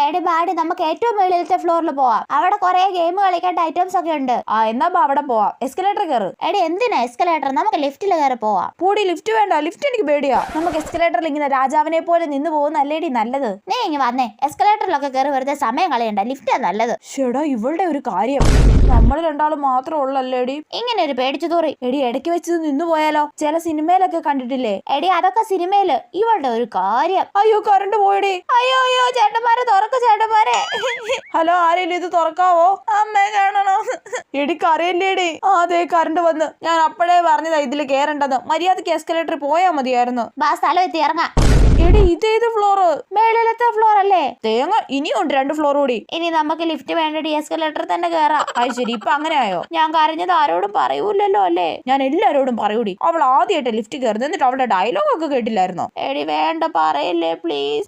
എടി ബാഡി നമുക്ക് ഏറ്റവും മുകളിലത്തെ ഫ്ലോറിൽ പോവാം. അവിടെ കുറെ ഗെയിം കളിക്കേണ്ട ഐറ്റംസ് ഒക്കെ ഉണ്ട്. എന്നാ അവിടെ പോവാം. എസ്കലേറ്റർ കയറ്. എടി എന്തിനാ എസ്കലേറ്റർ? നമുക്ക് ലിഫ്റ്റിൽ കയറി പോവാം. പൂടി ലിഫ്റ്റ് വേണ്ട. ലിഫ്റ്റ് എനിക്ക് പേടിയാ. നമുക്ക് എസ്കലേറ്ററിൽ ഇങ്ങനെ രാജാവിനെ പോലെ നിന്ന് പോകുന്നല്ലേടി നല്ലത്. നീ ഇങ്ങ് വന്നേ. എസ്കലേറ്ററിലൊക്കെ കയറി വെറുതെ സമയം കളയണ്ട. ലിഫ്റ്റാ നല്ലത്. ഷെടാ ഇവളുടെ ഒരു കാര്യം. നമ്മൾ രണ്ടാളും മാത്രം ഉള്ളല്ലേടി ഇങ്ങനെ ഒരു പേടിച്ചു തോറി. എടി ഇടയ്ക്ക് വെച്ച് നിന്ന് പോയാലോ? ചില സിനിമയിലൊക്കെ കണ്ടിട്ടില്ലേ? എടി അതൊക്കെ സിനിമയില്. ഇവളുടെ ഒരു കാര്യം. അയ്യോ കറണ്ട് പോയടി. അയ്യോ അയ്യോ ചേട്ടന്മാരെ തുറക്കു ചേട്ടന്മാരെ. ഹലോ ആരെങ്കിലും ഇത് തുറക്കാവോ? അമ്മ കാണണോ? എടി കരയില്ലേടി. അതെ കറണ്ട് വന്ന്. ഞാൻ അപ്പോഴേ പറഞ്ഞതാ ഇതിൽ കേറണ്ടെന്ന്. മര്യാദക്ക് എസ്കലേറ്ററിൽ പോയാ മതിയായിരുന്നു. ബാ സ്ഥലം എത്തി ഇറങ്ങാം. എടി ഇതേത് ഫ്ലോറ്? മേളിലത്തെ ഫ്ലോർ അല്ലേ? തേങ്ങ ഇനിയുണ്ട് 2 ഫ്ലോർ കൂടി. ഇനി നമുക്ക് ലിഫ്റ്റ് വേണ്ടടി. എസ്കലേറ്റർ തന്നെ കേറാം. അത് ശരി ഇപ്പൊ അങ്ങനെ ആയോ? ഞാൻ കരഞ്ഞത് ആരോടും പറയൂലല്ലോ അല്ലേ? ഞാൻ എല്ലാരോടും പറയൂടി. അവൾ ആദ്യമായിട്ട് ലിഫ്റ്റ് കയറുന്നത്. എന്നിട്ട് അവളുടെ ഡയലോഗ് ഒക്കെ കേട്ടില്ലായിരുന്നോ? എടി വേണ്ട പറയല്ലേ പ്ലീസ്.